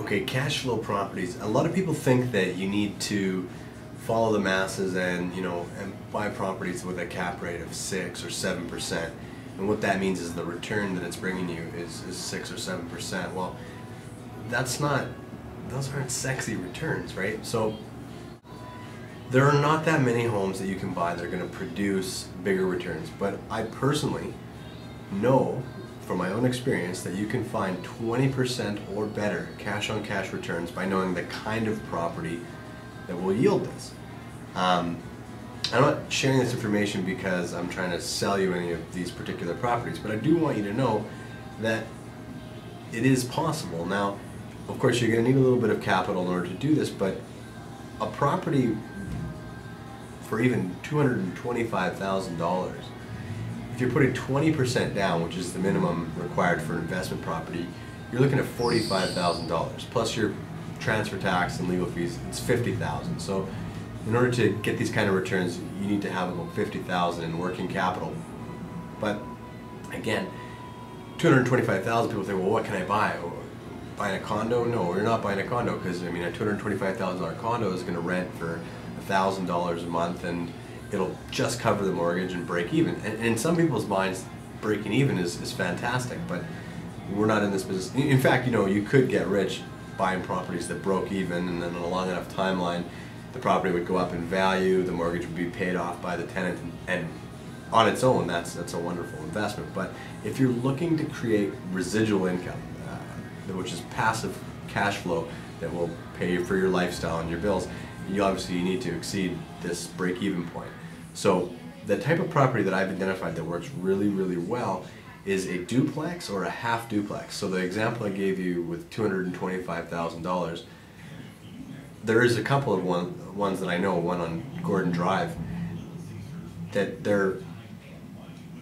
Okay, cash flow properties. A lot of people think that you need to follow the masses and and buy properties with a cap rate of 6 or 7%. And what that means is the return that it's bringing you is 6 or 7%. Well, those aren't sexy returns, right? So there are not that many homes that you can buy that are going to produce bigger returns. But I personally know from my own experience that you can find 20% or better cash on cash returns by knowing the kind of property that will yield this. I'm not sharing this information because I'm trying to sell you any of these particular properties, but I do want you to know that it is possible. Now, of course, you're going to need a little bit of capital in order to do this, but a property for even $225,000, if you're putting 20% down, which is the minimum required for an investment property, you're looking at $45,000 plus your transfer tax and legal fees. It's $50,000. So in order to get these kind of returns, you need to have about $50,000 in working capital. But again, $225,000, people think, well, what can I buy? Buying a condo? No, we're not buying a condo, because I mean a $225,000 condo is going to rent for $1,000 a month, and it'll just cover the mortgage and break even. And in some people's minds, breaking even is fantastic, but we're not in this business. In fact, you could get rich buying properties that broke even, and then in a long enough timeline, the property would go up in value, the mortgage would be paid off by the tenant, and on its own, that's a wonderful investment. But if you're looking to create residual income, which is passive cash flow that will pay for your lifestyle and your bills, you obviously need to exceed this break-even point. So the type of property that I've identified that works really, really well is a duplex or a half duplex. So the example I gave you with $225,000, there is a couple of ones that I know, one on Gordon Drive, that they're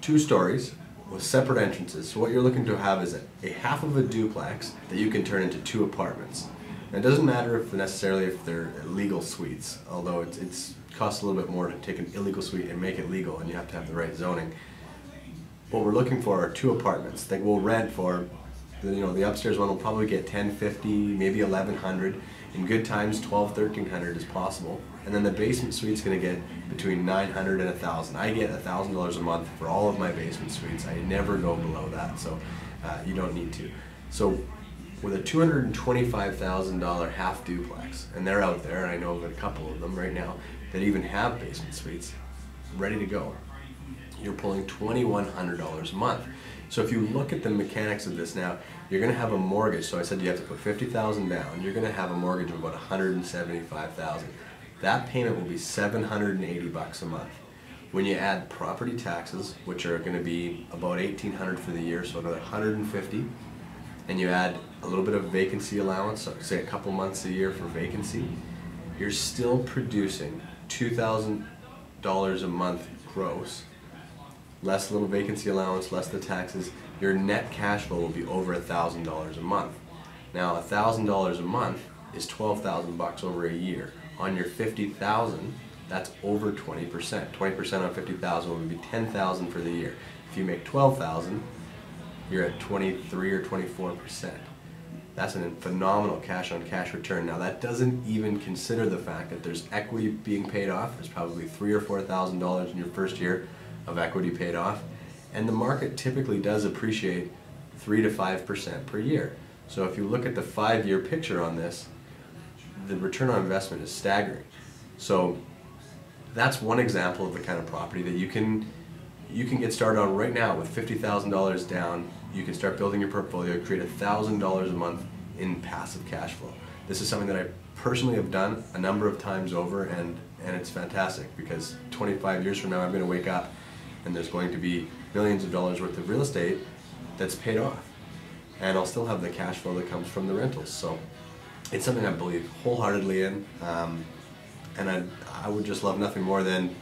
2 stories with separate entrances. So what you're looking to have is a half of a duplex that you can turn into 2 apartments. And it doesn't matter if they're legal suites, although it costs a little bit more to take an illegal suite and make it legal, and you have to have the right zoning. What we're looking for are 2 apartments that will rent for, the upstairs one will probably get $1,050, maybe $1,100. In good times, $1,200, $1,300 is possible. And then the basement suite's going to get between $900 and $1,000. I get $1,000 a month for all of my basement suites. I never go below that, so you don't need to. So with a $225,000 half duplex, and they're out there, and I know of a couple of them right now that even have basement suites ready to go, you're pulling $2,100 a month. So if you look at the mechanics of this now, you're going to have a mortgage. So I said you have to put $50,000 down. You're going to have a mortgage of about $175,000. That payment will be $780 a month. When you add property taxes, which are going to be about $1,800 for the year, so another $150, and you add a little bit of vacancy allowance, so say a couple months a year for vacancy, you're still producing $2,000 a month gross, less a little vacancy allowance, less the taxes. Your net cash flow will be over $1,000 a month. Now, $1,000 a month is $12,000 over a year. On your $50,000, that's over 20%. 20% on $50,000 would be $10,000 for the year. If you make $12,000, you're at 23 or 24%. That's a phenomenal cash on cash return. Now, that doesn't even consider the fact that there's equity being paid off. There's probably $3,000 or $4,000 in your first year of equity paid off, and the market typically does appreciate 3 to 5% per year. So if you look at the 5-year picture on this, the return on investment is staggering. So that's one example of the kind of property that you can get started on right now with $50,000 down. You can start building your portfolio, create $1,000 a month in passive cash flow. This is something that I personally have done a number of times over, and it's fantastic, because 25 years from now I'm going to wake up and there's going to be millions of dollars worth of real estate that's paid off, and I'll still have the cash flow that comes from the rentals. So it's something I believe wholeheartedly in, and I would just love nothing more than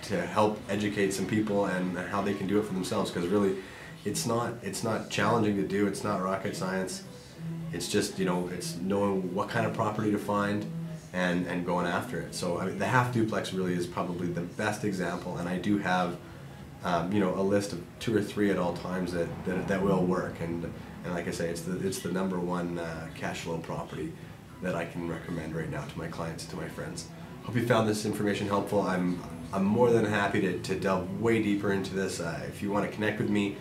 to help educate some people and how they can do it for themselves, because really it's not challenging to do. It's not rocket science. It's just, it's knowing what kind of property to find and going after it. So I mean, the half duplex really is probably the best example, and I do have a list of 2 or 3 at all times that will work, and And like I say, it's the number one cash flow property that I can recommend right now to my clients, to my friends. Hope you found this information helpful. I'm more than happy to delve way deeper into this. If you want to connect with me,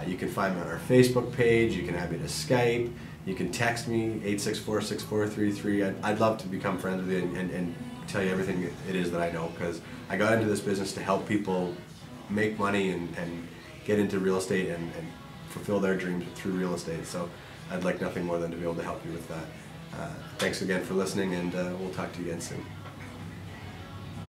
you can find me on our Facebook page. You can add me to Skype. You can text me 864-6433. I'd love to become friends with you and tell you everything it is that I know, because I got into this business to help people make money and get into real estate and fulfill their dreams through real estate. So I'd like nothing more than to be able to help you with that. Thanks again for listening, and we'll talk to you again soon.